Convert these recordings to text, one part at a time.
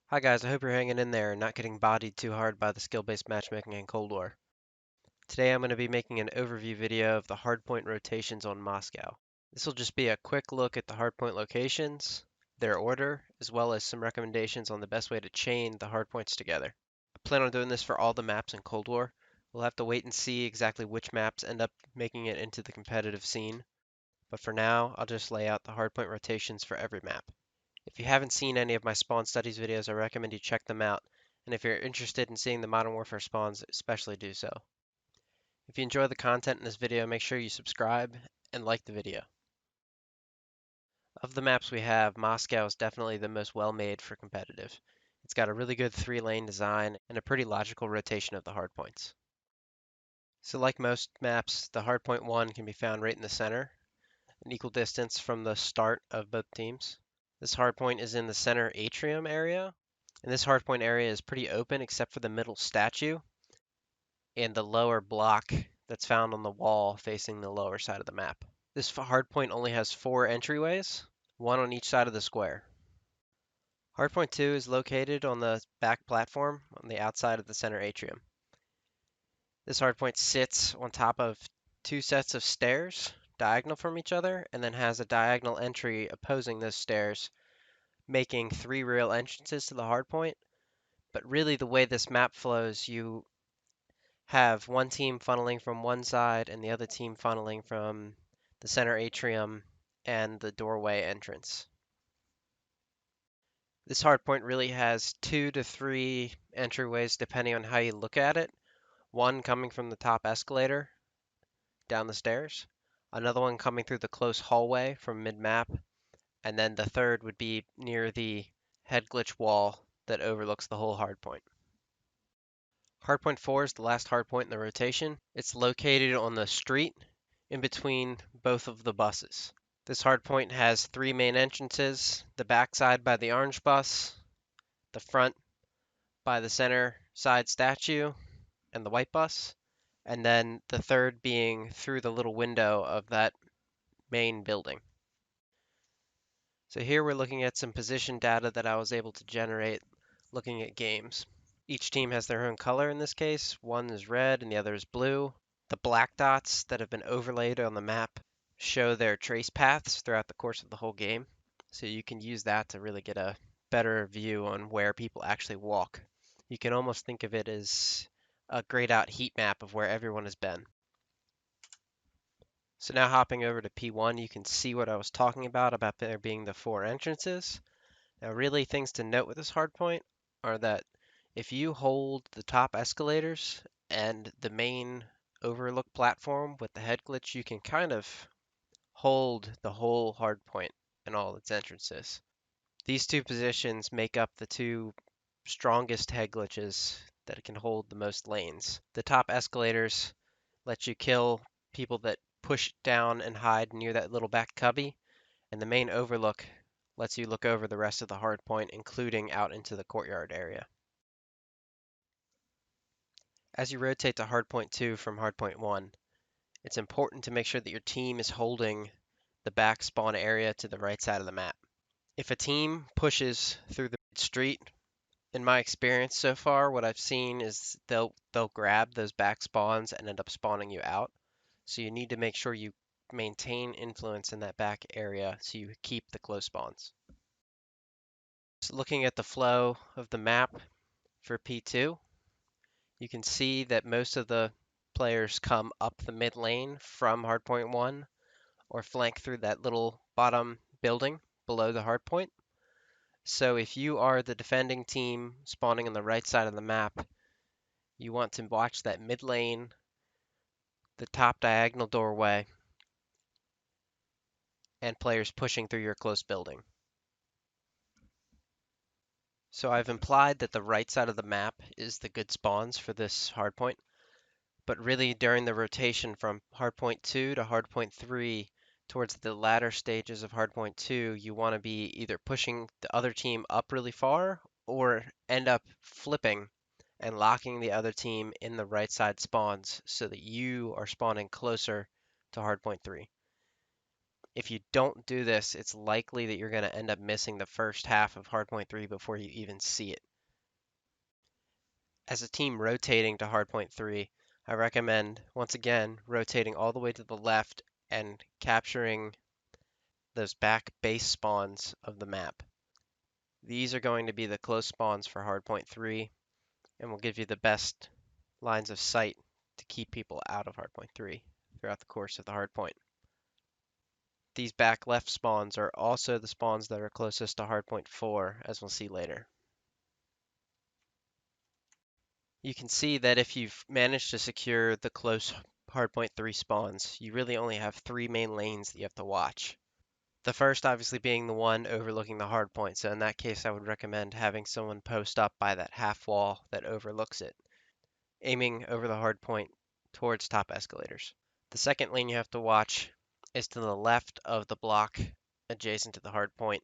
Hi guys, I hope you're hanging in there and not getting bodied too hard by the skill-based matchmaking in Cold War. Today I'm going to be making an overview video of the hardpoint rotations on Moscow. This will just be a quick look at the hardpoint locations, their order, as well as some recommendations on the best way to chain the hardpoints together. I plan on doing this for all the maps in Cold War. We'll have to wait and see exactly which maps end up making it into the competitive scene, but for now I'll just lay out the hardpoint rotations for every map. If you haven't seen any of my spawn studies videos, I recommend you check them out, and if you're interested in seeing the Modern Warfare spawns, especially do so. If you enjoy the content in this video, make sure you subscribe and like the video. Of the maps we have, Moscow is definitely the most well-made for competitive. It's got a really good 3-lane design and a pretty logical rotation of the hardpoints. So like most maps, the hardpoint 1 can be found right in the center, an equal distance from the start of both teams. This hardpoint is in the center atrium area, and this hardpoint area is pretty open except for the middle statue and the lower block that's found on the wall facing the lower side of the map. This hardpoint only has 4 entryways, one on each side of the square. Hardpoint 2 is located on the back platform on the outside of the center atrium. This hardpoint sits on top of 2 sets of stairs diagonal from each other and then has a diagonal entry opposing those stairs, making 3 real entrances to the hardpoint. But really the way this map flows, you have one team funneling from one side and the other team funneling from the center atrium and the doorway entrance. This hardpoint really has 2 to 3 entryways depending on how you look at it. One coming from the top escalator down the stairs, another one coming through the close hallway from mid-map, and then the third would be near the head glitch wall that overlooks the whole hardpoint. Hardpoint 4 is the last hardpoint in the rotation. It's located on the street in between both of the buses. This hardpoint has 3 main entrances, the back side by the orange bus, the front by the center side statue and the white bus, and then the third being through the little window of that main building. So here we're looking at some position data that I was able to generate looking at games. Each team has their own color in this case. One is red and the other is blue. The black dots that have been overlaid on the map show their trace paths throughout the course of the whole game. So you can use that to really get a better view on where people actually walk. You can almost think of it as a grayed out heat map of where everyone has been. So now hopping over to P1, you can see what I was talking about there being the 4 entrances. Now really things to note with this hardpoint are that if you hold the top escalators and the main overlook platform with the head glitch, you can kind of hold the whole hardpoint and all its entrances. These 2 positions make up the 2 strongest head glitches that can hold the most lanes. The top escalators let you kill people that push down and hide near that little back cubby, and the main overlook lets you look over the rest of the hardpoint, including out into the courtyard area. As you rotate to hardpoint 2 from hardpoint 1, it's important to make sure that your team is holding the back spawn area to the right side of the map. If a team pushes through the street, in my experience so far, what I've seen is they'll grab those back spawns and end up spawning you out. So you need to make sure you maintain influence in that back area so you keep the close spawns. So looking at the flow of the map for P2, you can see that most of the players come up the mid lane from hardpoint 1 or flank through that little bottom building below the hardpoint. So if you are the defending team spawning on the right side of the map, you want to watch that mid lane, the top diagonal doorway, and players pushing through your close building. So I've implied that the right side of the map is the good spawns for this hardpoint, but really during the rotation from hardpoint 2 to hardpoint 3, towards the latter stages of hardpoint 2, you want to be either pushing the other team up really far or end up flipping and locking the other team in the right side spawns so that you are spawning closer to hardpoint 3. If you don't do this, it's likely that you're going to end up missing the first half of Hardpoint 3 before you even see it. As a team rotating to Hardpoint 3, I recommend, once again, rotating all the way to the left and capturing those back base spawns of the map. These are going to be the close spawns for Hardpoint 3 and will give you the best lines of sight to keep people out of Hardpoint 3 throughout the course of the hardpoint. These back left spawns are also the spawns that are closest to Hardpoint 4, as we'll see later. You can see that if you've managed to secure the close Hardpoint 3 spawns, you really only have 3 main lanes that you have to watch. The first obviously being the one overlooking the hardpoint, so in that case I would recommend having someone post up by that half wall that overlooks it, aiming over the hardpoint towards top escalators. The second lane you have to watch is to the left of the block adjacent to the hardpoint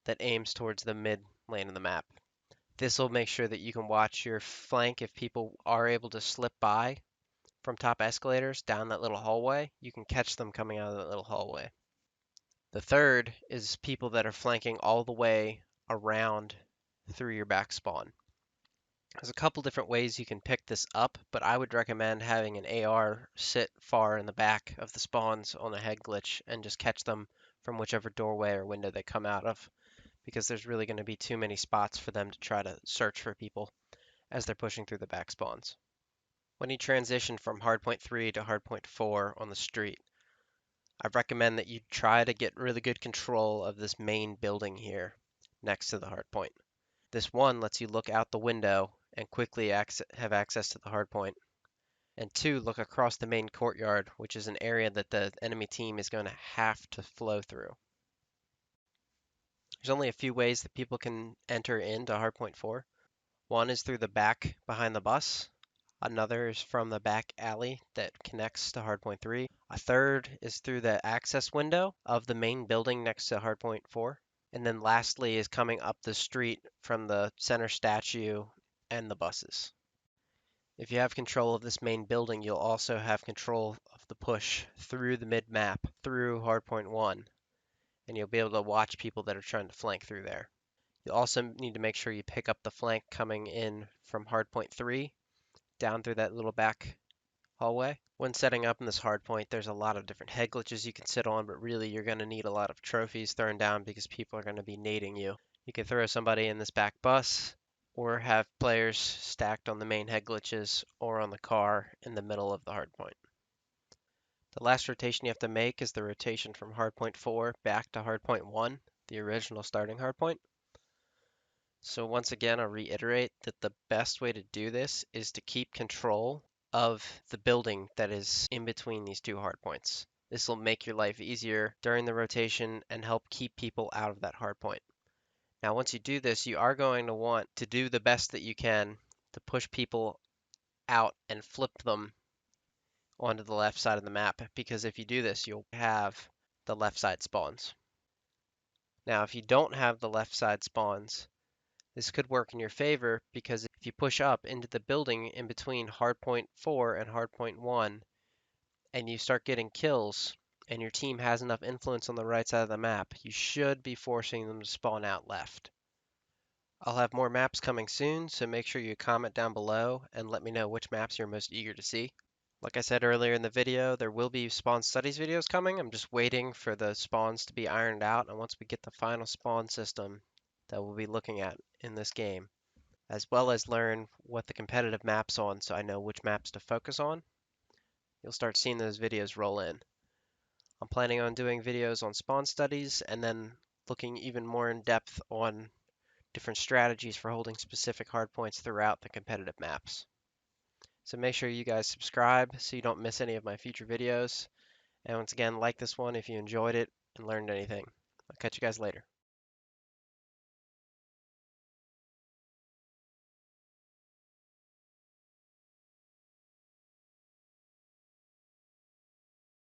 that aims towards the mid lane of the map. This will make sure that you can watch your flank if people are able to slip by from top escalators down that little hallway. You can catch them coming out of that little hallway. The third is people that are flanking all the way around through your back spawn. There's a couple different ways you can pick this up, but I would recommend having an AR sit far in the back of the spawns on a head glitch and just catch them from whichever doorway or window they come out of, because there's really going to be too many spots for them to try to search for people as they're pushing through the back spawns. When you transition from Hardpoint 3 to Hardpoint 4 on the street, I recommend that you try to get really good control of this main building here next to the hardpoint. This one lets you look out the window and quickly have access to the hardpoint. And two, look across the main courtyard, which is an area that the enemy team is going to have to flow through. There's only a few ways that people can enter into Hardpoint 4. One is through the back behind the bus. Another is from the back alley that connects to Hardpoint 3. A third is through the access window of the main building next to Hardpoint 4. And then lastly is coming up the street from the center statue and the buses. If you have control of this main building, you'll also have control of the push through the mid-map, through Hardpoint 1, and you'll be able to watch people that are trying to flank through there. You'll also need to make sure you pick up the flank coming in from Hardpoint 3 down through that little back hallway. When setting up in this hardpoint, there's a lot of different head glitches you can sit on, but really you're going to need a lot of trophies thrown down because people are going to be nading you. You can throw somebody in this back bus, or have players stacked on the main head glitches or on the car in the middle of the hardpoint. The last rotation you have to make is the rotation from Hardpoint 4 back to Hardpoint 1, the original starting hardpoint. So once again, I'll reiterate that the best way to do this is to keep control of the building that is in between these two hardpoints. This will make your life easier during the rotation and help keep people out of that hardpoint. Now, once you do this, you are going to want to do the best that you can to push people out and flip them onto the left side of the map, because if you do this, you'll have the left side spawns. Now, if you don't have the left side spawns, this could work in your favor, because if you push up into the building in between Hardpoint 4 and Hardpoint 1, and you start getting kills, and your team has enough influence on the right side of the map, you should be forcing them to spawn out left. I'll have more maps coming soon, so make sure you comment down below and let me know which maps you're most eager to see. Like I said earlier in the video, there will be spawn studies videos coming. I'm just waiting for the spawns to be ironed out, and once we get the final spawn system that we'll be looking at in this game, as well as learn what the competitive map's on so I know which maps to focus on, you'll start seeing those videos roll in. I'm planning on doing videos on spawn studies and then looking even more in depth on different strategies for holding specific hardpoints throughout the competitive maps. So make sure you guys subscribe so you don't miss any of my future videos. And once again, like this one if you enjoyed it and learned anything. I'll catch you guys later.